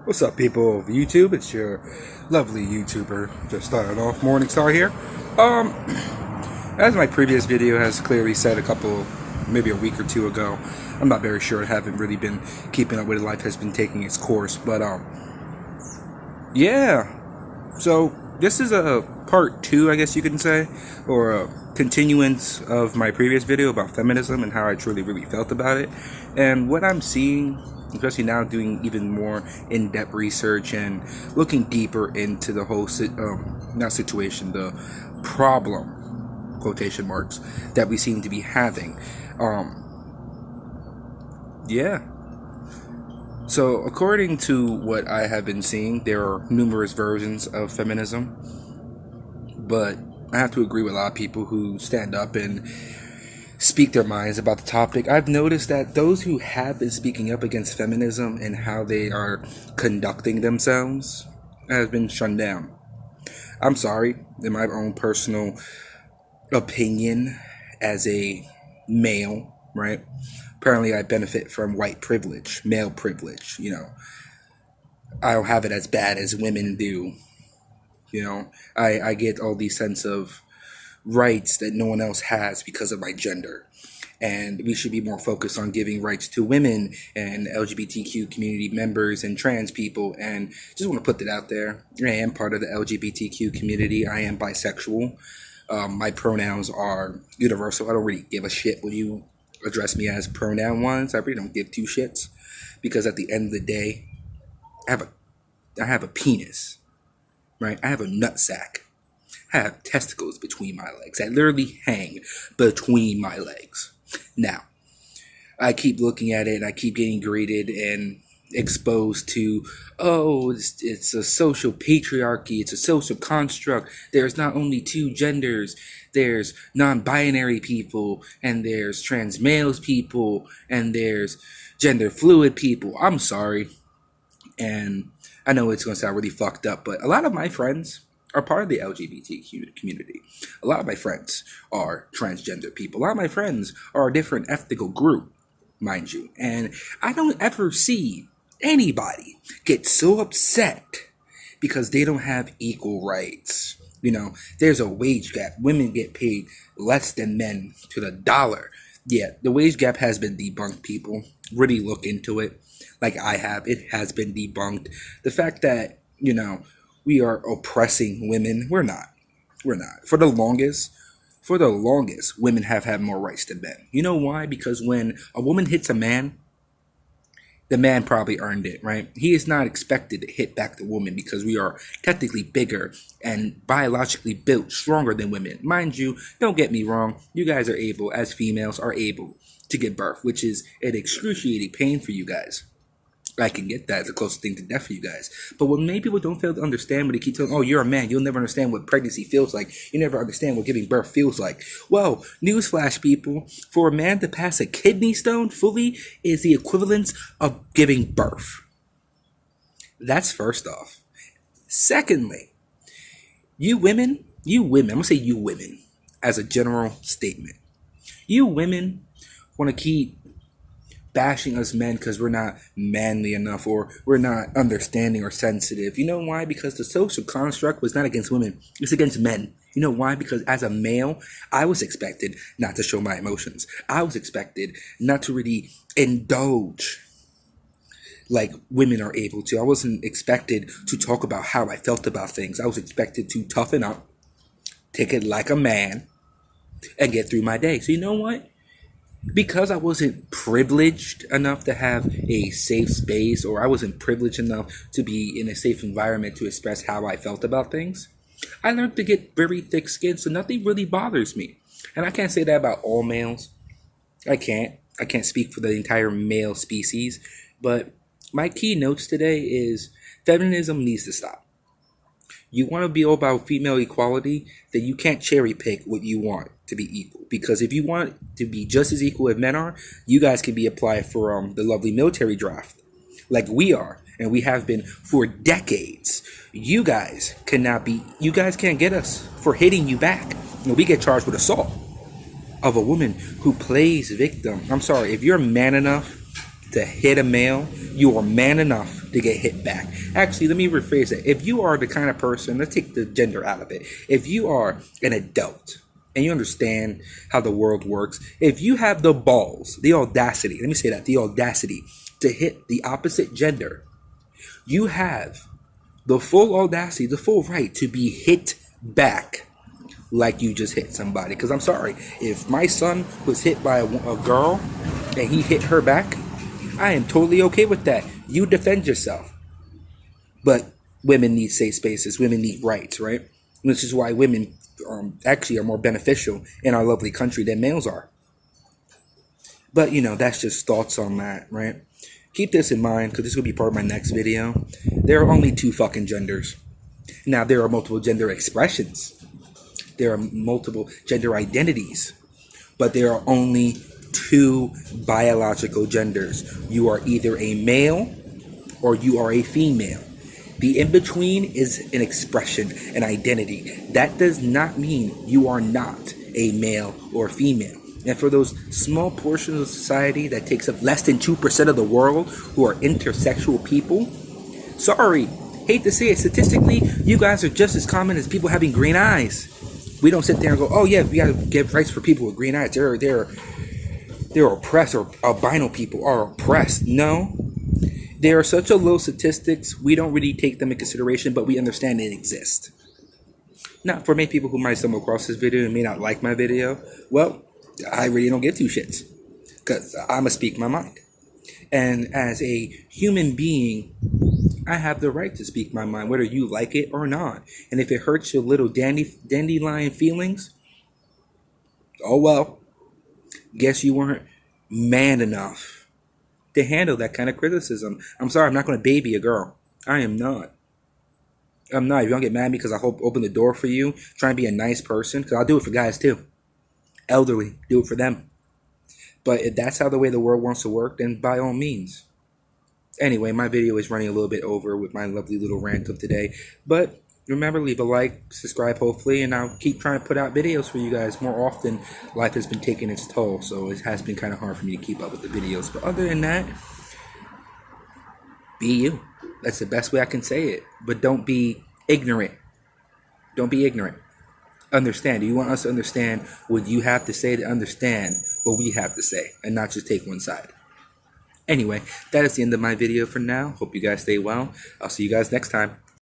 What's up, people of YouTube? It's your lovely YouTuber, just started off, Morningstar here. Um, as my previous video has clearly said maybe a week or two ago, I'm not very sure. I haven't really been keeping up with it. Life has been taking its course, but yeah. So this is a part two, I guess you can say, or a continuance of my previous video about feminism and how I truly really felt about it, and what I'm seeing, especially now doing even more in-depth research and looking deeper into the whole the problem, quotation marks, that we seem to be having. Yeah. So according to what I have been seeing, there are numerous versions of feminism, but I have to agree with a lot of people who stand up and speak their minds about the topic. I've noticed that those who have been speaking up against feminism and how they are conducting themselves has been shunned down. I'm sorry, in my own personal opinion, as a male, right? Apparently I benefit from white privilege, male privilege, I don't have it as bad as women do. I get all these sense of rights that no one else has because of my gender. And we should be more focused on giving rights to women and LGBTQ community members and trans people. And just want to put that out there. I am part of the LGBTQ community. I am bisexual. My pronouns are universal. I don't really give a shit when you address me as pronoun ones. I really don't give two shits, because at the end of the day, I have a penis, right? I have a nutsack. I have testicles between my legs that literally hang between my legs. Now, I keep looking at it and I keep getting greeted and exposed to, it's a social patriarchy, it's a social construct. There's not only two genders, there's non-binary people, and there's trans males people, and there's gender fluid people. I'm sorry, and I know it's going to sound really fucked up, but a lot of my friends are part of the LGBTQ community. A lot of my friends are transgender people. A lot of my friends are a different ethnical group, mind you. And I don't ever see anybody get so upset because they don't have equal rights. There's a wage gap. Women get paid less than men to the dollar. Yeah, the wage gap has been debunked, people. Really look into it. Like I have. It has been debunked. The fact that, we are oppressing women. We're not. For the longest, women have had more rights than men. You know why? Because when a woman hits a man, the man probably earned it, right? He is not expected to hit back the woman because we are technically bigger and biologically built stronger than women. Mind you, don't get me wrong, you guys are able, as females, are able to give birth, which is an excruciating pain for you guys. I can get that. It's the closest thing to death for you guys. But what many people don't fail to understand when they keep telling, oh, you're a man, you'll never understand what pregnancy feels like. You never understand what giving birth feels like. Well, newsflash, people, for a man to pass a kidney stone fully is the equivalent of giving birth. That's first off. Secondly, you women, I'm going to say you women as a general statement. You women want to keep bashing us men because we're not manly enough or we're not understanding or sensitive. You know why? Because the social construct was not against women, it's against men. You know why? Because as a male, I was expected not to show my emotions. I was expected not to really indulge like women are able to. I wasn't expected to talk about how I felt about things. I was expected to toughen up, take it like a man, and get through my day. So you know what? Because I wasn't privileged enough to have a safe space, or I wasn't privileged enough to be in a safe environment to express how I felt about things, I learned to get very thick skin, so nothing really bothers me. And I can't say that about all males. I can't speak for the entire male species, but my key notes today is feminism needs to stop. You want to be all about female equality, then you can't cherry pick what you want to be equal. Because if you want to be just as equal as men are, you guys can be applied for the lovely military draft, like we are, and we have been for decades. You guys can't get us for hitting you back. We get charged with assault of a woman who plays victim. I'm sorry, if you're man enough to hit a male, you are man enough to get hit back. Actually, let me rephrase it. If you are the kind of person, let's take the gender out of it. If you are an adult and you understand how the world works, if you have the balls, the audacity, let me say that, the audacity to hit the opposite gender, you have the full audacity, the full right to be hit back like you just hit somebody. Because I'm sorry, if my son was hit by a girl and he hit her back, I am totally okay with that. You defend yourself. But women need safe spaces. Women need rights, right? Which is why women actually are more beneficial in our lovely country than males are. But, that's just thoughts on that, right? Keep this in mind, because this will be part of my next video. There are only two fucking genders. Now, there are multiple gender expressions. There are multiple gender identities. But there are only two biological genders. You are either a male or you are a female. The in-between is an expression, an identity. That does not mean you are not a male or female. And for those small portions of society that takes up less than 2% of the world who are intersexual people, sorry, hate to say it, statistically, you guys are just as common as people having green eyes. We don't sit there and go, oh yeah, we gotta give rights for people with green eyes. They're oppressed, or albino people are oppressed. No. They are such a low statistics, we don't really take them in consideration, but we understand they exist. Now, for many people who might stumble across this video and may not like my video, well, I really don't give two shits, because I'ma speak my mind. And as a human being, I have the right to speak my mind, whether you like it or not. And if it hurts your little dandelion feelings, oh well, guess you weren't man enough to handle that kind of criticism. I'm sorry, I'm not going to baby a girl. I am not. I'm not. If you don't get mad at me because I open the door for you, try and be a nice person, because I'll do it for guys too. Elderly, do it for them. But if that's how the way the world wants to work, then by all means. Anyway, my video is running a little bit over with my lovely little rant of today. But remember, leave a like, subscribe hopefully, and I'll keep trying to put out videos for you guys more often. Life has been taking its toll, so it has been kind of hard for me to keep up with the videos. But other than that, be you. That's the best way I can say it. But don't be ignorant. Don't be ignorant. Understand. Do you want us to understand what you have to say to understand what we have to say, and not just take one side? Anyway, that is the end of my video for now. Hope you guys stay well. I'll see you guys next time.